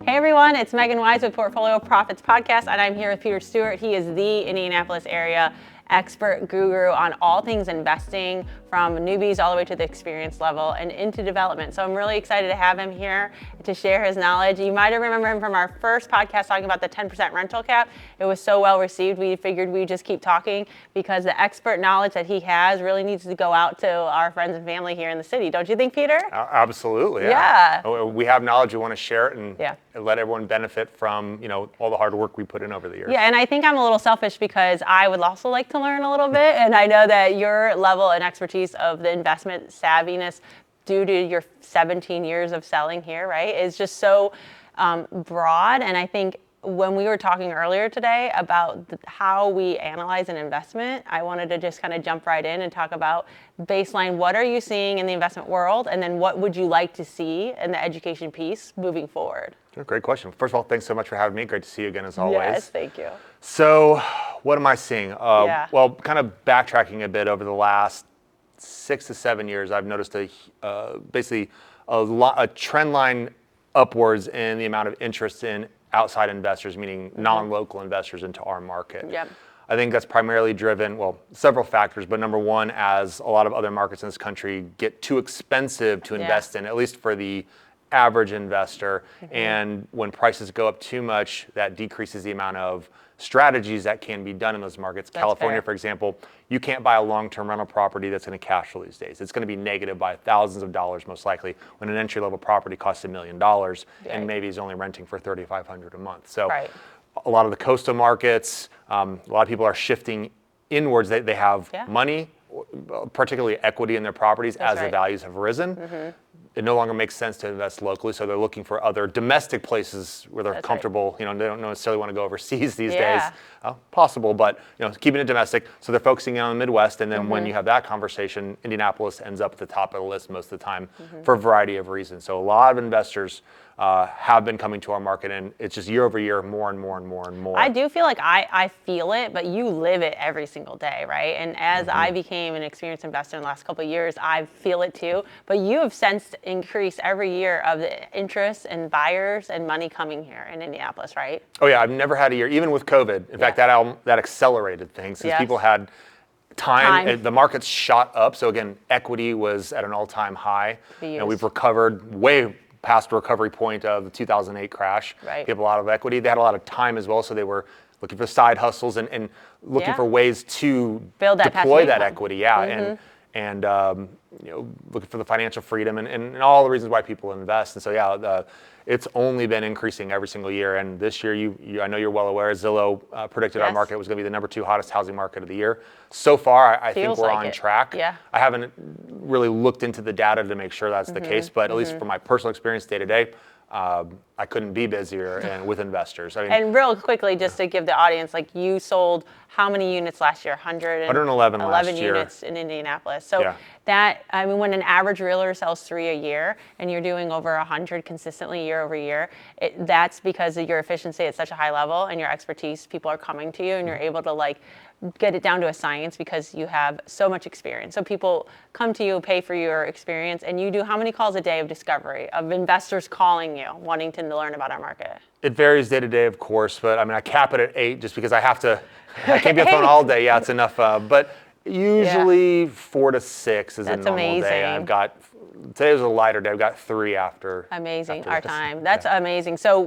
Hey everyone, it's Megan Wise with Portfolio Profits Podcast, and I'm here with Peter Stewart. He is the Indianapolis area expert guru on all things investing, from newbies all the way to the experience level and into development. So I'm really excited to have him here to share his knowledge. You might have remembered him from our first podcast talking about the 10% rental cap. It was so well received, we figured we'd just keep talking because the expert knowledge that he has really needs to go out to our friends and family here in the city. Don't you think, Peter? Absolutely. Yeah. We have knowledge, we want to share it and Yeah. let everyone benefit from, all the hard work we put in over the years. Yeah, and I think I'm a little selfish because I would also like to learn a little bit, and I know that your level and expertise of the investment savviness due to your 17 years of selling here, right, is just so broad. And I think when we were talking earlier today about how we analyze an investment, I wanted to just kind of jump right in and talk about baseline. What are you seeing in the investment world? And then what would you like to see in the education piece moving forward? Great question. First of all, thanks so much for having me. Great to see you again, as always. Yes, thank you. So what am I seeing? Yeah. Well, kind of backtracking a bit over the last 6 to 7 years, I've noticed basically a trend line upwards in the amount of interest in outside investors, meaning non-local investors into our market. Yep. I think that's primarily driven, several factors, but number one, as a lot of other markets in this country get too expensive to invest in, at least for the average investor. And when prices go up too much, that decreases the amount of strategies that can be done in those markets. That's California, fair. For example, you can't buy a long-term rental property that's going to cash flow these days. It's going to be negative by thousands of dollars most likely, when an entry-level property costs $1 million and maybe is only renting for $3,500 a month. So a lot of the coastal markets, a lot of people are shifting inwards. They have money, particularly equity in their properties as the values have risen. It no longer makes sense to invest locally, so they're looking for other domestic places where they're comfortable. They don't necessarily want to go overseas these days. Possible, but keeping it domestic. So they're focusing on the Midwest, and then when you have that conversation, Indianapolis ends up at the top of the list most of the time for a variety of reasons. So a lot of investors have been coming to our market, and it's just year over year, more and more and more and more. I do feel like I feel it, but you live it every single day, right? And as I became an experienced investor in the last couple of years, I feel it too. But you have sensed increase every year of the interest and buyers and money coming here in Indianapolis, right? Oh yeah, I've never had a year, even with COVID. In fact, that accelerated things because people had time. The markets shot up. So again, equity was at an all-time high. And we've recovered way past the recovery point of the 2008 crash. They have a lot of equity. They had a lot of time as well, so they were looking for side hustles and looking for ways to deploy that equity. And looking for the financial freedom and all the reasons why people invest. And so it's only been increasing every single year. And this year, I know you're well aware, Zillow predicted our market was going to be the number 2 hottest housing market of the year. So far, I think we're on track. I haven't really looked into the data to make sure that's the case, but at least from my personal experience day to day, I couldn't be busier and with investors. And real quickly, just to give the audience, you sold how many units last year? 111 last year. Units in Indianapolis. So when an average realtor sells 3 a year and you're doing over 100 consistently year over year, that's because of your efficiency at such a high level and your expertise. People are coming to you and you're able to get it down to a science because you have so much experience. So people come to you, pay for your experience, and you do how many calls a day of discovery, of investors calling you, wanting to learn about our market? It varies day to day, of course, but I keep it at 8 just because I can't be on the phone all day. It's enough. But usually 4 to 6 is a normal day. Today was a lighter day. I've got 3 after. Amazing, our time. That's amazing. So,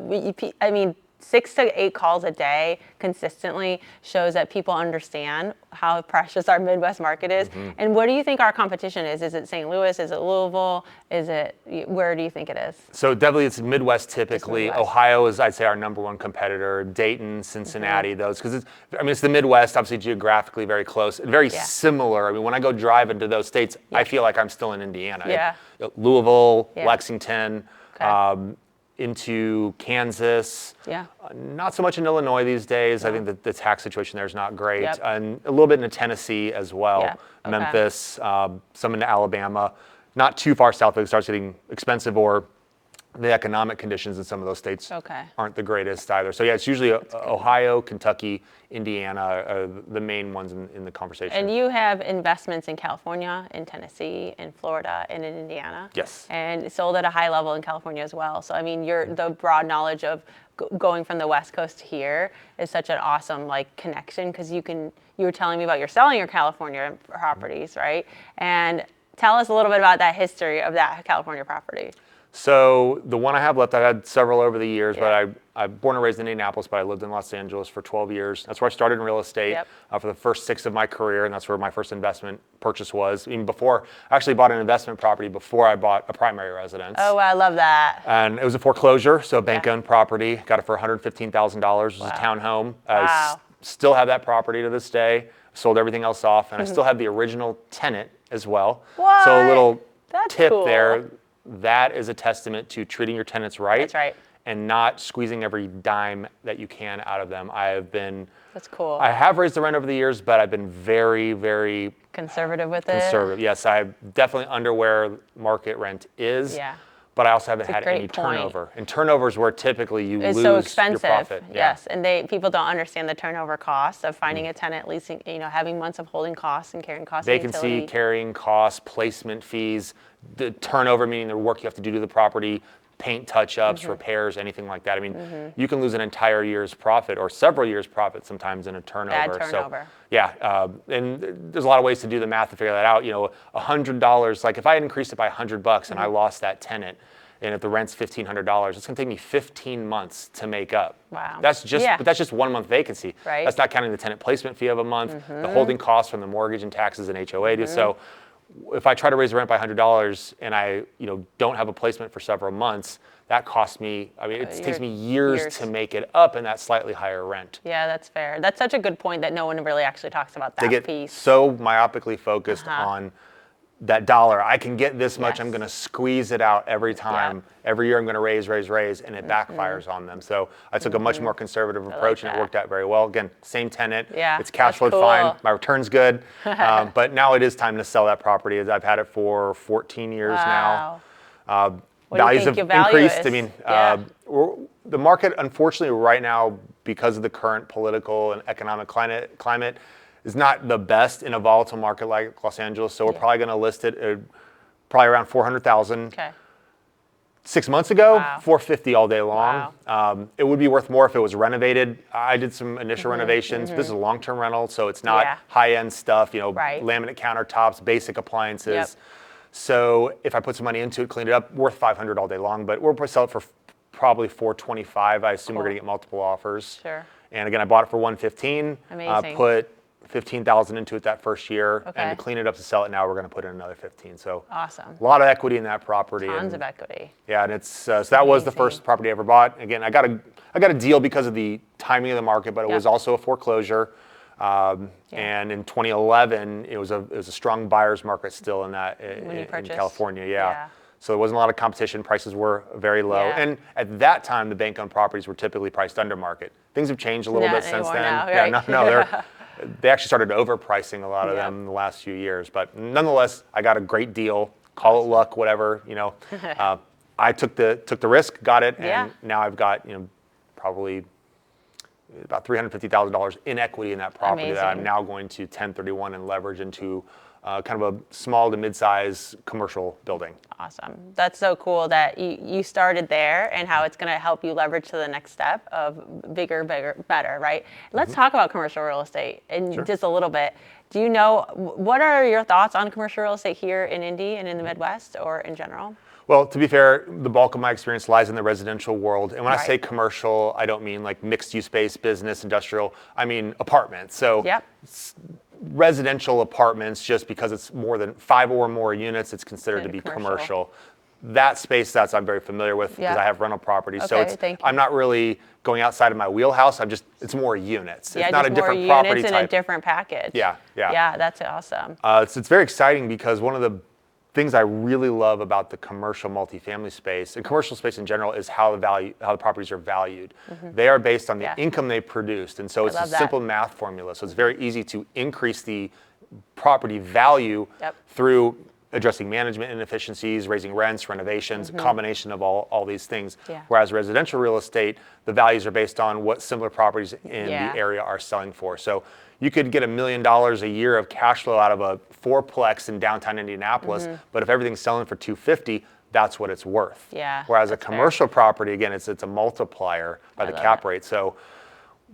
6 to 8 calls a day consistently shows that people understand how precious our Midwest market is. And what do you think our competition is? Is it St. Louis? Is it Louisville? Where do you think it is? So definitely it's Midwest typically. Midwest. Ohio is, I'd say, our number 1 competitor. Dayton, Cincinnati, those, because it's the Midwest, obviously geographically very close, very similar. When I go drive into those states, I feel like I'm still in Indiana. Louisville, Lexington, into Kansas. Not so much in Illinois these days. I think that the tax situation there is not great. And a little bit into Tennessee as well. Memphis, some into Alabama. Not too far south, it starts getting expensive, or the economic conditions in some of those states aren't the greatest either. So yeah, it's usually Ohio, Kentucky, Indiana are the main ones in the conversation. And you have investments in California, in Tennessee, in Florida, and in Indiana. Yes. And sold at a high level in California as well. So I mean, the broad knowledge of going from the West Coast to here is such an awesome like connection, because you were telling me about selling your California properties, right? And tell us a little bit about that history of that California property. So the one I have left, I've had several over the years, but I'm born and raised in Indianapolis, but I lived in Los Angeles for 12 years. That's where I started in real estate for the first 6 of my career, and that's where my first investment purchase was. Even before, I actually bought an investment property before I bought a primary residence. Oh, I love that. And it was a foreclosure, so a bank-owned property. Got it for $115,000. It was a townhome. I still have that property to this day. Sold everything else off, and I still have the original tenant as well. What? So a little That's tip cool. there. That is a testament to treating your tenants right. That's right. And not squeezing every dime that you can out of them. That's cool. I have raised the rent over the years, but I've been very, very conservative with it. Conservative, yes. I'm definitely under where market rent is. Yeah. But I also haven't had any turnover. And turnover is where typically you lose so expensive. Your profit. Yes, and people don't understand the turnover costs of finding a tenant, leasing, having months of holding costs and carrying costs. Vacancy, carrying costs, placement fees, the turnover, meaning the work you have to do to the property, paint touch-ups, repairs, anything like that. I mean, you can lose an entire year's profit or several years' profit sometimes in a turnover. Bad turnover. So, yeah, and there's a lot of ways to do the math to figure that out. $100, like if I had increased it by $100 and I lost that tenant, and if the rent's $1,500, it's going to take me 15 months to make up. Wow. But that's just 1 month vacancy. Right. That's not counting the tenant placement fee of a month, the holding costs from the mortgage and taxes and HOA. So if I try to raise the rent by $100 and I don't have a placement for several months, that costs me, it takes me years to make it up in that slightly higher rent. Yeah, that's fair. That's such a good point that no one really actually talks about that piece. They get so myopically focused on that dollar. I can get this much, I'm going to squeeze it out every time. Every year I'm going to raise, and it backfires on them. So I took a much more conservative approach, and it worked out very well. Again, same tenant, it's cash flowed fine, my return's good, but now it is time to sell that property. As I've had it for 14 years now. Values have increased. The market, unfortunately, right now, because of the current political and economic climate is not the best in a volatile market like Los Angeles. So we're probably going to list it at probably around $400,000. Okay. 6 months ago, $450 all day long. Wow. It would be worth more if it was renovated. I did some initial renovations. This is a long-term rental, so it's not high-end stuff, laminate countertops, basic appliances. So if I put some money into it, clean it up, worth $500 all day long. But we're going to sell it for probably $425. I assume we're going to get multiple offers. Sure. And again, I bought it for $115. Amazing. Put $15,000 into it that first year, and to clean it up to sell it now, we're going to put in another $15,000. So awesome. A lot of equity in that property. Tons of equity. Yeah, and it's so that was the first property I ever bought. Again, I got a deal because of the timing of the market, but it was also a foreclosure. And in 2011, it was a strong buyer's market still in California. Yeah. So there wasn't a lot of competition. Prices were very low. Yeah. And at that time, the bank-owned properties were typically priced under market. Things have changed a little bit since then. They actually started overpricing a lot of them in the last few years. But nonetheless, I got a great deal. Call it luck, whatever. I took the risk, got it, and now I've got probably about $350,000 in equity in that property that I'm now going to 1031 and leverage into kind of a small to mid-size commercial building. Awesome. That's so cool that you started there and how it's going to help you leverage to the next step of bigger, better, right? Let's talk about commercial real estate in just a little bit. Do you know, what are your thoughts on commercial real estate here in Indy and in the Midwest or in general? Well, to be fair, the bulk of my experience lies in the residential world. And when I say commercial, I don't mean like mixed-use space, business, industrial. I mean apartments. So residential apartments, just because it's more than 5 or more units, it's considered to be commercial. That space, I'm very familiar with because I have rental properties. Okay, so I'm not really going outside of my wheelhouse. It's more units. Yeah, it's not just a different more property units type. in a different package. Yeah. Yeah, that's awesome. It's very exciting because one of the things I really love about the commercial multifamily space and commercial space in general is how the properties are valued. They are based on the income they produced, and so it's a simple math formula. So it's very easy to increase the property value through addressing management inefficiencies, raising rents, renovations, a combination of all these things. Yeah. Whereas residential real estate, the values are based on what similar properties in Yeah. the area are selling for. So you could get $1 million a year of cash flow out of a fourplex in downtown Indianapolis, but if everything's selling for $250, that's what it's worth. Yeah, Whereas a that's fair. commercial property, again, it's a multiplier by the love cap it. rate. So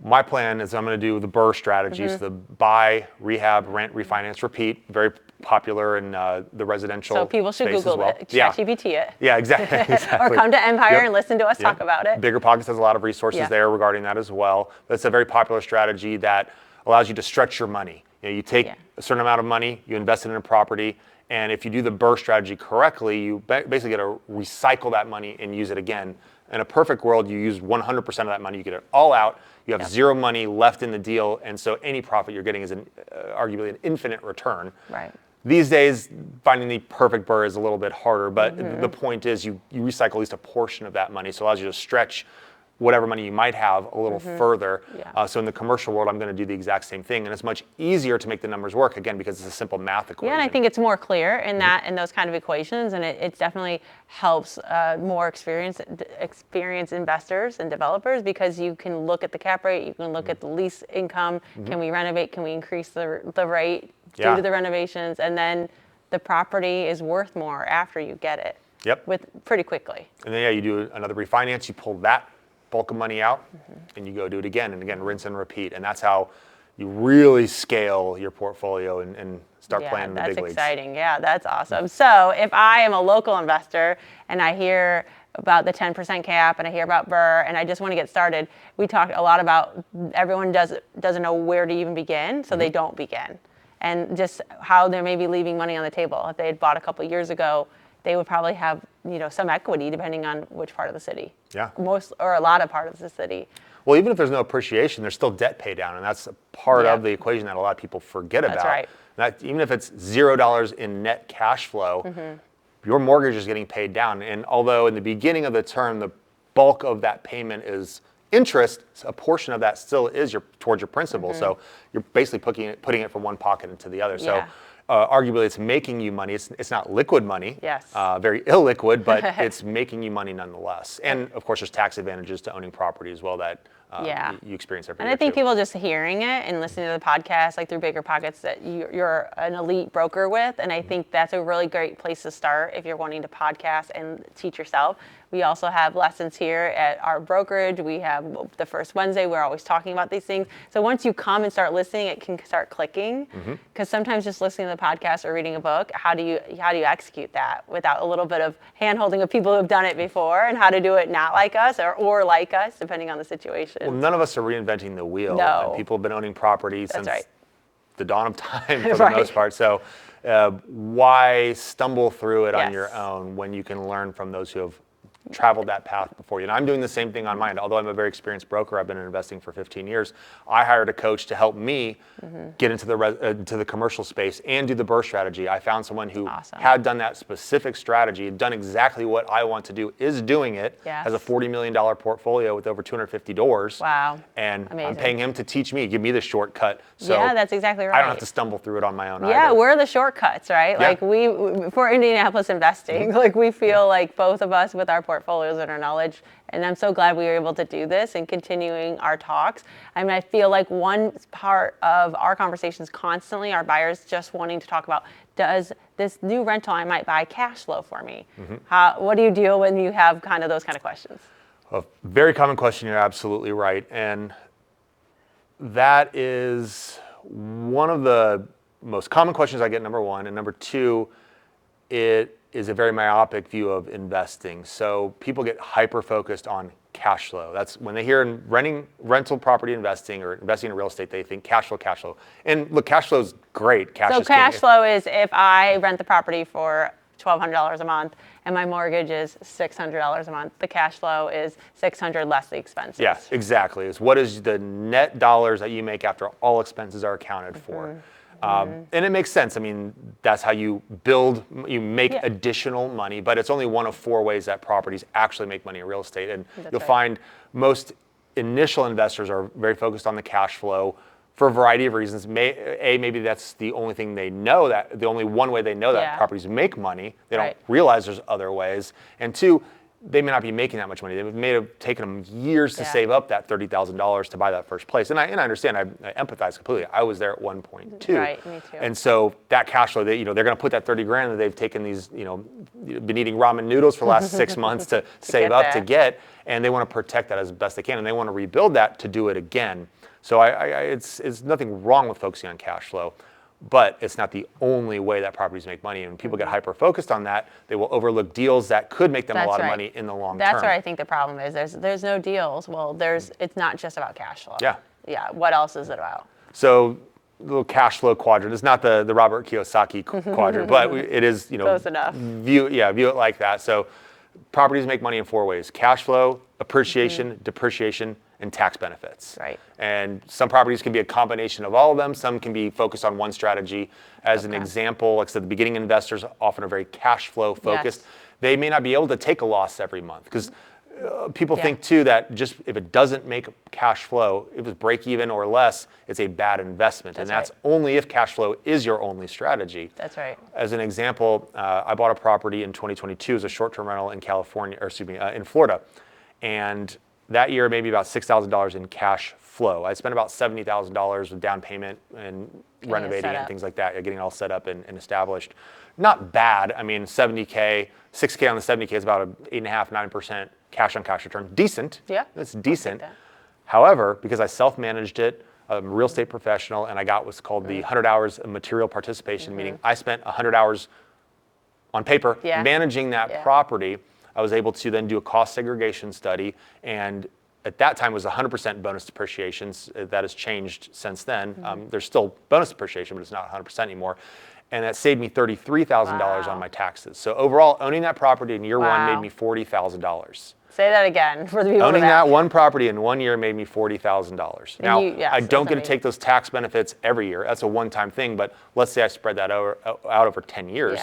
my plan is I'm going to do the BRRRR strategy, so the buy, rehab, rent, refinance, repeat. Very popular in the residential So people should space Google as well. it, ChatGPT it. Yeah, exactly. Or come to Empire Yep. and listen to us talk Yep. about it. Bigger Pockets has a lot of resources Yeah. there regarding that as well. But it's a very popular strategy that allows you to stretch your money. You take Yeah. a certain amount of money, you invest it in a property, and if you do the BRRRR strategy correctly, you basically get to recycle that money and use it again. In a perfect world, you use 100% of that money, you get it all out, you have zero money left in the deal, and so any profit you're getting is arguably an infinite return. Right. These days, finding the perfect BRRRR is a little bit harder, but the point is you recycle at least a portion of that money, so it allows you to stretch whatever money you might have a little further. Yeah. So in the commercial world, I'm going to do the exact same thing, and it's much easier to make the numbers work, again, because it's a simple math equation. Yeah, and I think it's more clear in in those kind of equations, and it definitely helps more experienced investors and developers, because you can look at the cap rate, you can look at the lease income, can we renovate, can we increase the rate due Yeah. to the renovations, and then the property is worth more after you get it. Yep. With pretty quickly. And then, you do another refinance, you pull that bulk of money out, and you go do it again and again, rinse and repeat. And that's how you really scale your portfolio and start playing in the big that's leagues. exciting. Yeah, that's awesome. So if I am a local investor and I hear about the 10% cap and I hear about BRRRR and I just want to get started, we talked a lot about everyone doesn't know where to even begin, so they don't begin. And just how they may be leaving money on the table. If they had bought a couple years ago, they would probably have some equity depending on which part of the city. Yeah. Most or a lot of part of the city. Well, even if there's no appreciation, there's still debt pay down, and that's a part Yeah. of the equation that a lot of people forget about. That's right. That even if it's $0 in net cash flow, your mortgage is getting paid down. And although in the beginning of the term, the bulk of that payment is interest, a portion of that still is towards your principal. So you're basically putting it from one pocket into the other. Yeah. So arguably, it's making you money. It's not liquid money. Yes. Very illiquid, but it's making you money nonetheless. And of course, there's tax advantages to owning property as well that you experience every year. And I think too. people just hearing it and listening to the podcast, like through Bigger Pockets, that you're an elite broker with. And I think that's a really great place to start if you're wanting to podcast and teach yourself. We also have lessons here at our brokerage. We have the first Wednesday. We're always talking about these things. So once you come and start listening, it can start clicking. Because sometimes just listening to the podcast or reading a book, how do you execute that without a little bit of hand-holding of people who have done it before, and how to do it not like us or like us, depending on the situation. Well, none of us are reinventing the wheel. No. People have been owning property since right. the dawn of time for Right. the most part. So why stumble through it on Yes. your own when you can learn from those who have traveled that path before you? And I'm doing the same thing on mine. Although I'm a very experienced broker, I've been investing for 15 years. I hired a coach to help me get into the commercial space and do the BRRRR strategy. I found someone who Awesome. had done that specific strategy, done exactly what I want to do, is doing it, Yes. has a $40 million portfolio with over 250 doors. Wow. And Amazing. I'm paying him to teach me, give me the shortcut. So Yeah, that's exactly right. I don't have to stumble through it on my own Yeah, either. we're the shortcuts, right? Yeah. Like for Indianapolis investing, like we feel like both of us with our portfolios and our knowledge, and I'm so glad we were able to do this and continuing our talks. I mean, I feel like one part of our conversations constantly are buyers just wanting to talk about, does this new rental I might buy cash flow for me? What do you deal when you have kind of those kind of questions? A very common question, you're absolutely right. And that is one of the most common questions I get, number one. And number two, it is a very myopic view of investing. So people get hyper-focused on cash flow. That's when they hear rental property investing or investing in real estate, they think cash flow. And look, cash flow is great. So cash flow is if I rent the property for $1,200 a month and my mortgage is $600 a month, the cash flow is $600 less the expenses. Yes, exactly. It's what is the net dollars that you make after all expenses are accounted for. And it makes sense. I mean, that's how you make additional money, but it's only one of four ways that properties actually make money in real estate. And you'll find most initial investors are very focused on the cash flow for a variety of reasons. Maybe that's the only thing they know, that the only one way they know that properties make money. They don't realize there's other ways. And two, they may not be making that much money. They may have taken them years to save up that $30,000 to buy that first place. And I understand, I empathize completely. I was there at one point too. Right, me too. And so that cash flow, they're going to put that 30 grand that they've taken these, been eating ramen noodles for the last 6 months to save up to get, and they want to protect that as best they can, and they want to rebuild that to do it again. So it's nothing wrong with focusing on cash flow, but it's not the only way that properties make money. And when people get hyper-focused on that, they will overlook deals that could make them a lot of money in the long term. That's where I think the problem is. There's no deals. Well, it's not just about cash flow. Yeah. Yeah. What else is it about? So little cash flow quadrant. It's not the Robert Kiyosaki quadrant, but it is, close enough. View it like that. So properties make money in 4 ways: cash flow, appreciation, depreciation, and tax benefits. Right. And some properties can be a combination of all of them. Some can be focused on one strategy. As an example, like I said, the beginning investors often are very cash flow focused. Yes. They may not be able to take a loss every month because people think too that just if it doesn't make cash flow, if it's break even or less, it's a bad investment. And that's only if cash flow is your only strategy. That's right. As an example, I bought a property in 2022 as a short-term rental in in Florida. And that year, maybe about $6,000 in cash flow. I spent about $70,000 with down payment and renovating and things like that, getting it all set up and established. Not bad. I mean, $70K, $6K on the $70K is about an 8.5%, 9% cash on cash return. Decent. Yeah. It's decent. However, because I self-managed it, I'm a real estate professional, and I got what's called the 100 hours of material participation, meaning I spent 100 hours on paper managing that property. I was able to then do a cost segregation study, and at that time it was 100% bonus depreciation. That has changed since then. There's still bonus depreciation, but it's not 100% anymore. And that saved me $33,000 on my taxes. So overall, owning that property in year one made me $40,000. Say that again for the people. Owning that one property in 1 year made me $40,000. Now, I don't get to take those tax benefits every year. That's a one-time thing, but let's say I spread that out over 10 years.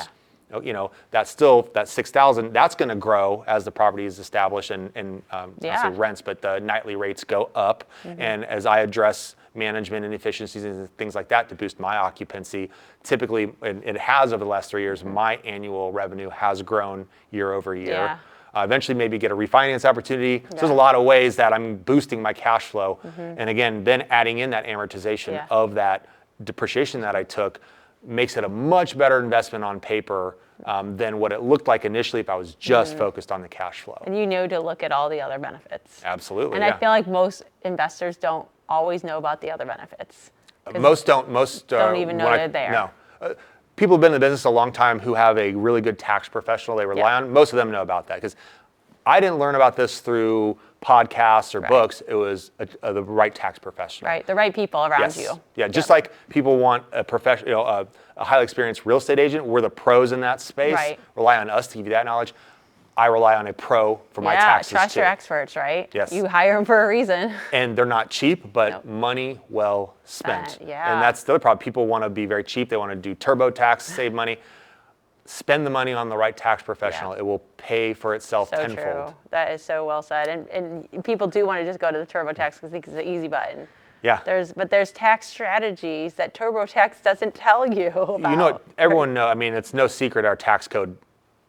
That's still, that $6,000, that's going to grow as the property is established and I say rents, but the nightly rates go up. And as I address management and efficiencies and things like that to boost my occupancy, typically, and it has over the last 3 years, my annual revenue has grown year over year. Eventually maybe get a refinance opportunity. So there's a lot of ways that I'm boosting my cash flow. And again, then adding in that amortization of that depreciation that I took makes it a much better investment on paper than what it looked like initially if I was just focused on the cash flow. And to look at all the other benefits. Absolutely. And I feel like most investors don't always know about the other benefits. Most don't even know they're there. No. People have been in the business a long time who have a really good tax professional they rely on. Most of them know about that because I didn't learn about this through podcasts or books. It was the right tax professional. Right, the right people around you. Yeah, just like people want a professional, a highly experienced real estate agent. We're the pros in that space. Right. Rely on us to give you that knowledge. I rely on a pro for my taxes too. Trust your experts, right? Yes. You hire them for a reason. And they're not cheap, but money well spent. And yeah. that's the other problem. People want to be very cheap. They want to do TurboTax, save money. Spend the money on the right tax professional. It will pay for itself tenfold. True. That is so well said. And people do want to just go to the TurboTax because it's an easy button. Yeah. But there's tax strategies that TurboTax doesn't tell you about. You know, everyone knows. I mean, it's no secret our tax code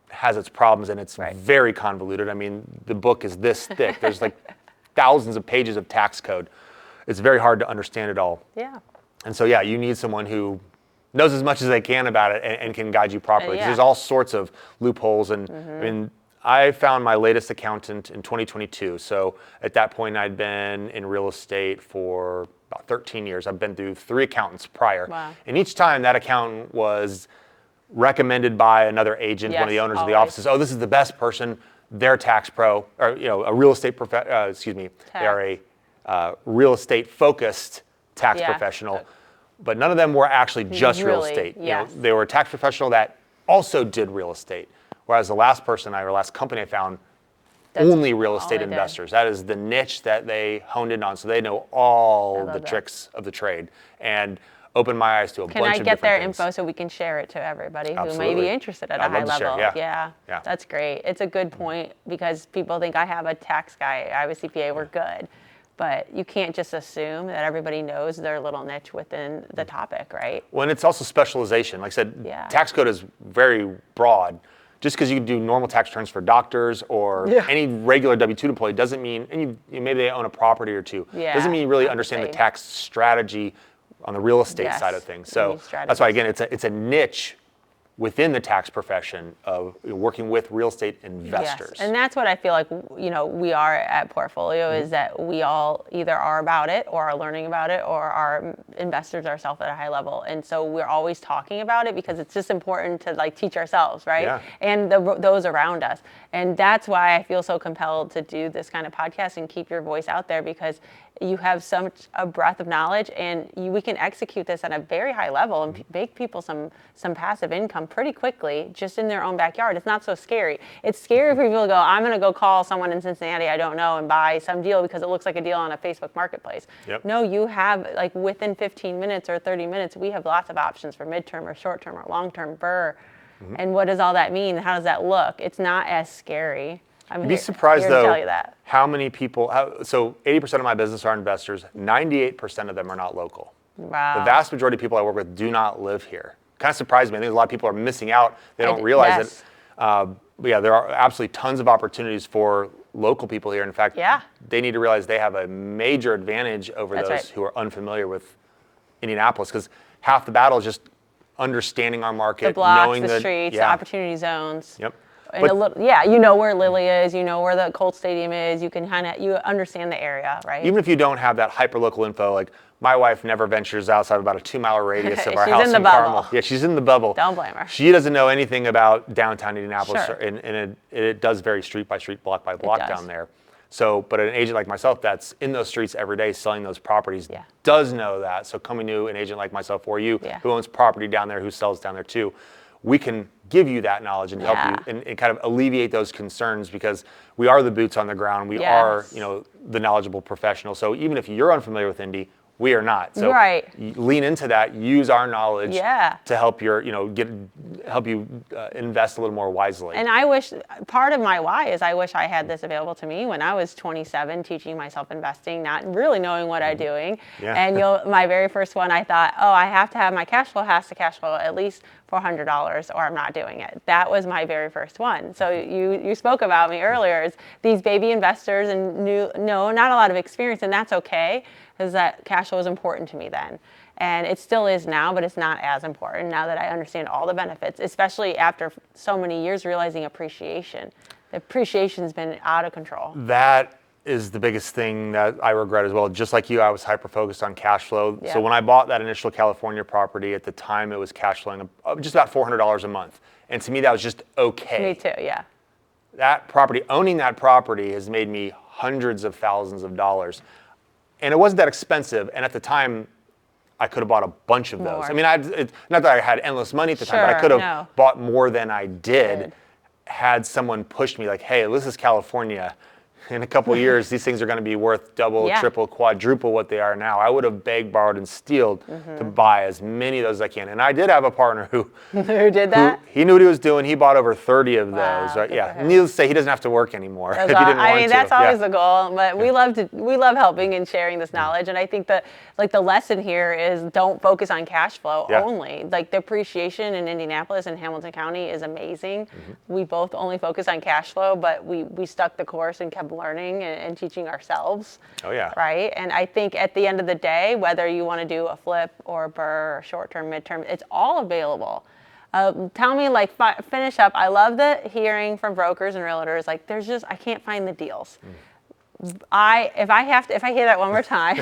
has its problems and it's very convoluted. I mean, the book is this thick. There's like thousands of pages of tax code. It's very hard to understand it all. Yeah. And so, you need someone who knows as much as they can about it and can guide you properly. There's all sorts of loopholes. And I mean, I found my latest accountant in 2022. So at that point, I'd been in real estate for about 13 years. I've been through 3 accountants prior. Wow. And each time that accountant was recommended by another agent, one of the owners of the offices. Oh, this is the best person. They're tax pro, or a real estate they are a real estate focused tax professional. But none of them were actually just real estate. They were a tax professional that also did real estate. Whereas the last company I found, only real estate investors. That is the niche that they honed in on. So they know all the tricks of the trade and opened my eyes to a bunch of different things. Can I get their info so we can share it to everybody who may be interested at a high level? Yeah, that's great. It's a good point because people think I have a tax guy, I have a CPA, we're good. but you can't just assume that everybody knows their little niche within the topic, right? Well, and it's also specialization. Like I said, tax code is very broad. Just because you do normal tax returns for doctors or any regular W-2 employee doesn't mean, and maybe they own a property or two, doesn't mean you really understand the tax strategy on the real estate side of things. So that's why, again, it's a niche within the tax profession of working with real estate investors. Yes. And that's what I feel like, we are at Portfolio is that we all either are about it or are learning about it or our investors ourselves at a high level. And so we're always talking about it because it's just important to like teach ourselves, right? Yeah. And those around us. And that's why I feel so compelled to do this kind of podcast and keep your voice out there, because you have such a breadth of knowledge, and we can execute this at a very high level and make people some passive income pretty quickly just in their own backyard. It's not so scary. It's scary for people to go, I'm going to go call someone in Cincinnati I don't know and buy some deal because it looks like a deal on a Facebook marketplace. Yep. No, you have, like, within 15 minutes or 30 minutes, we have lots of options for midterm or short-term or long-term BRRRR. And what does all that mean? How does that look? It's not as scary. You'd be surprised, though, tell you that. How many people, so 80% of my business are investors, 98% of them are not local. Wow. The vast majority of people I work with do not live here. Kind of surprised me. I think a lot of people are missing out. They don't realize it. But yeah, there are absolutely tons of opportunities for local people here. In fact, they need to realize they have a major advantage over those who are unfamiliar with Indianapolis, because half the battle is just understanding our market, the blocks, knowing the streets, the opportunity zones. Yep. And you know where Lilly is, you know where the Colts Stadium is, you can you understand the area, right? Even if you don't have that hyper-local info, like my wife never ventures outside of about a 2-mile radius of our house in Carmel. Yeah, she's in the bubble. Don't blame her. She doesn't know anything about downtown Indianapolis, and it does vary street by street, block by block down there. So, but an agent like myself that's in those streets every day selling those properties does know that. So coming to an agent like myself or you who owns property down there, who sells down there too, we can give you that knowledge and help you and kind of alleviate those concerns, because we are the boots on the ground. We are, the knowledgeable professional. So even if you're unfamiliar with Indy, we are not. So lean into that. Use our knowledge to help your, help you invest a little more wisely. And I wish, part of my why is I wish I had this available to me when I was 27, teaching myself investing, not really knowing what I'm doing. And my very first one, I thought, I have to have my cash flow has to cash flow at least $400 or I'm not doing it. That was my very first one. So you spoke about me earlier as these baby investors and not a lot of experience, and that's okay, because that cash flow was important to me then. And it still is now, but it's not as important now that I understand all the benefits, especially after so many years realizing appreciation. The appreciation's been out of control. That is the biggest thing that I regret as well. Just like you, I was hyper-focused on cash flow. So when I bought that initial California property, at the time it was cash flowing just about $400 a month. And to me, that was just okay. Me too, yeah. That property, owning that property has made me hundreds of thousands of dollars. And it wasn't that expensive. And at the time, I could have bought a bunch of those. I mean, not that I had endless money at the time, but I could have bought more than I did had someone pushed me like, hey, this is California. In a couple of years, these things are going to be worth double, triple, quadruple what they are now. I would have begged, borrowed, and stealed to buy as many of those as I can. And I did have a partner who did that. He knew what he was doing. He bought over 30 of those. Right? Yeah. Needless to say, he doesn't have to work anymore if he didn't want to. I mean, that's always the goal. But we love helping and sharing this knowledge. And I think that the lesson here is don't focus on cash flow only. Like the appreciation in Indianapolis and Hamilton County is amazing. We both only focus on cash flow, but we stuck the course and kept learning and teaching ourselves. Oh yeah. Right. And I think at the end of the day, whether you want to do a flip or a BRRRR or short-term, midterm, it's all available. Tell me, finish up. I love the hearing from brokers and realtors. Like, I can't find the deals. If I hear that one more time,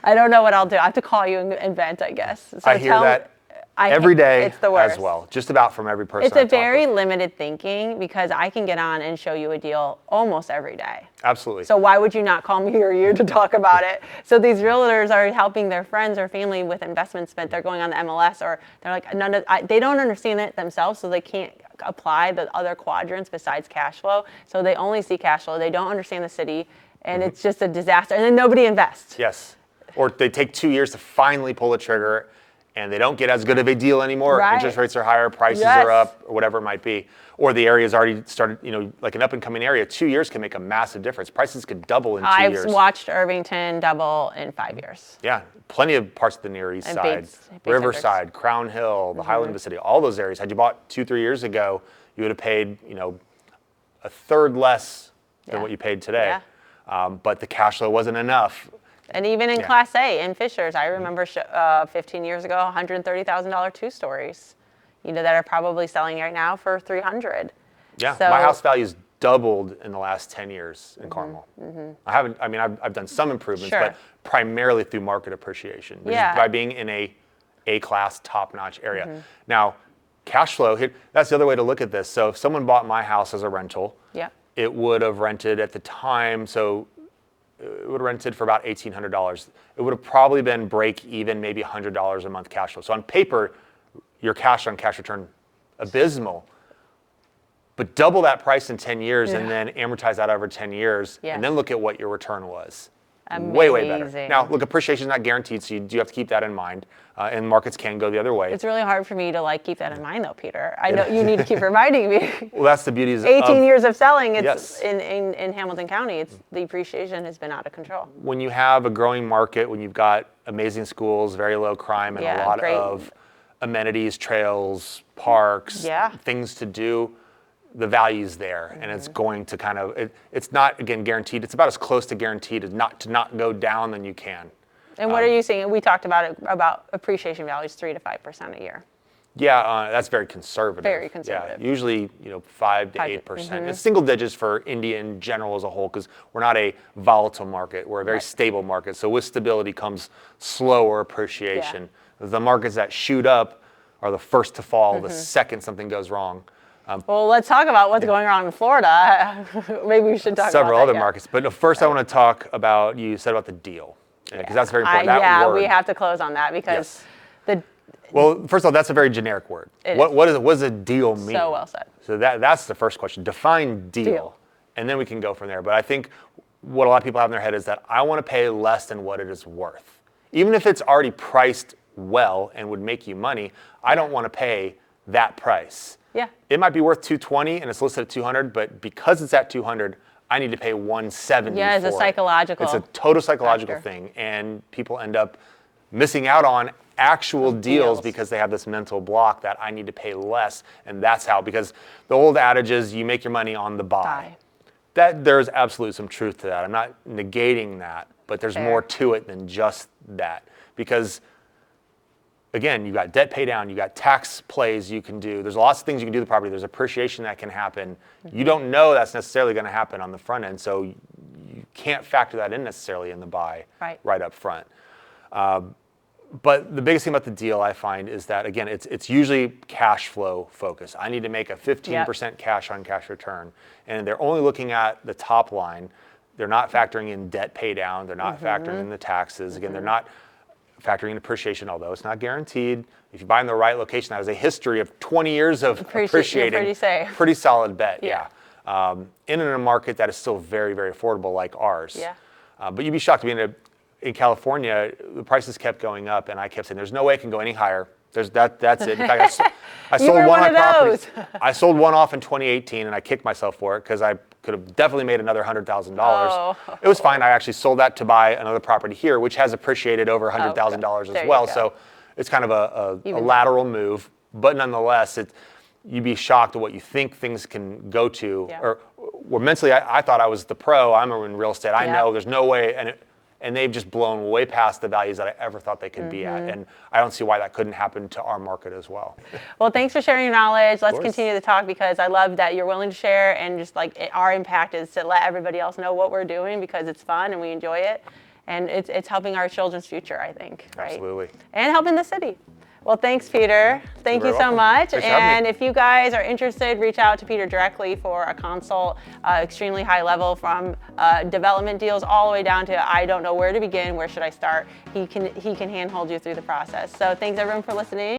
I don't know what I'll do. I have to call you and vent, I guess. So I hear that every day it's the worst. as well, just about from every person. It's a very limited thinking, because I can get on and show you a deal almost every day. Absolutely. So why would you not call me or you to talk about it? So these realtors are helping their friends or family with investments, but they're going on the MLS, or they're like, they don't understand it themselves, so they can't apply the other quadrants besides cash flow. So they only see cash flow. They don't understand the city, and it's just a disaster. And then nobody invests. Yes. Or they take 2 years to finally pull the trigger. and they don't get as good of a deal anymore. Right. Interest rates are higher, prices are up, or whatever it might be. Or the area's already started, like an up and coming area, 2 years can make a massive difference. Prices could double in 2 years. I've watched Irvington double in 5 years. Yeah, plenty of parts of the Near East Side, Bates Riverside, Crown Hill, the Highland vicinity, all those areas. Had you bought 2-3 years ago, you would have paid, a third less than what you paid today. Yeah. But the cash flow wasn't enough. And even in Class A, in Fishers, I remember 15 years ago, $130,000 2-stories, that are probably selling right now for $300,000. Yeah, so, my house value's doubled in the last 10 years in Carmel. I've done some improvements, but primarily through market appreciation, which is by being in a A-class, top-notch area. Now, cash flow, that's the other way to look at this. So if someone bought my house as a rental, it would have rented at the time, it would have rented for about $1,800. It would have probably been break even, maybe $100 a month cash flow. So on paper, your cash on cash return, abysmal. But double that price in 10 years and then amortize that over 10 years and then look at what your return was. Amazing. Way better. Now, look, appreciation is not guaranteed, so you do have to keep that in mind. And markets can go the other way. It's really hard for me to keep that in mind, though, Peter. I know you need to keep reminding me. Well, that's the beauty of 18 years of selling. It's in Hamilton County. The appreciation has been out of control. When you have a growing market, when you've got amazing schools, very low crime, and a lot of amenities, trails, parks, things to do, the value's there, and it's going to kind of, it's not, again, guaranteed. It's about as close to guaranteed as to not go down than you can. And what are you seeing? We talked about appreciation values 3 to 5% a year. Yeah, that's very conservative. Very conservative. Yeah, usually 5 to 8%. It's single digits for India in general as a whole, because we're not a volatile market. We're a very stable market. So with stability comes slower appreciation. The markets that shoot up are the first to fall the second something goes wrong. Well, let's talk about what's going on in Florida. Maybe we should talk about several other markets. But first, I want to talk about, you said about the deal, because that's very important. We have to close on that because well, first of all, that's a very generic word. What does a deal mean? So well said. So that's the first question. Define deal. And then we can go from there. But I think what a lot of people have in their head is that I want to pay less than what it is worth. Even if it's already priced well and would make you money, I don't want to pay that price. Yeah. It might be worth $220 and it's listed at $200, but because it's at $200, I need to pay $170. Yeah, it's a psychological. It's a total psychological thing, and people end up missing out on actual deals because they have this mental block that I need to pay less, and that's how. Because the old adage is you make your money on the buy. That there's absolutely some truth to that. I'm not negating that, but there's more to it than just that. Because again, you've got debt pay down, you've got tax plays you can do. There's lots of things you can do to the property. There's appreciation that can happen. You don't know that's necessarily going to happen on the front end, so you can't factor that in necessarily in the buy right up front. But the biggest thing about the deal I find is that, again, it's usually cash flow focused. I need to make a 15% cash on cash return. And they're only looking at the top line. They're not factoring in debt pay down. They're not factoring in the taxes. Again, they're not factoring in appreciation, although it's not guaranteed. If you buy in the right location, that has a history of 20 years of appreciating. Pretty solid bet, in a market that is still very, very affordable like ours. But you'd be shocked to be in California, the prices kept going up, and I kept saying, "There's no way it can go any higher." That's it. In fact, I sold I sold one off in 2018, and I kicked myself for it because I could have definitely made another $100,000. It was fine. I actually sold that to buy another property here, which has appreciated over $100,000 as well. So it's kind of a lateral move, but nonetheless, you'd be shocked at what you think things can go to. Or mentally, I thought I was the pro. I'm in real estate. I know there's no way, and they've just blown way past the values that I ever thought they could be at. And I don't see why that couldn't happen to our market as well. Well, thanks for sharing your knowledge. Let's continue to talk, because I love that you're willing to share, and just our impact is to let everybody else know what we're doing, because it's fun and we enjoy it. And it's helping our children's future, I think. Right? Absolutely. And helping the city. Well, thanks, Peter. Thank you so much. And if you guys are interested, reach out to Peter directly for a consult. Extremely high level, from development deals all the way down to I don't know where to begin, where should I start. He can handhold you through the process. So thanks everyone for listening.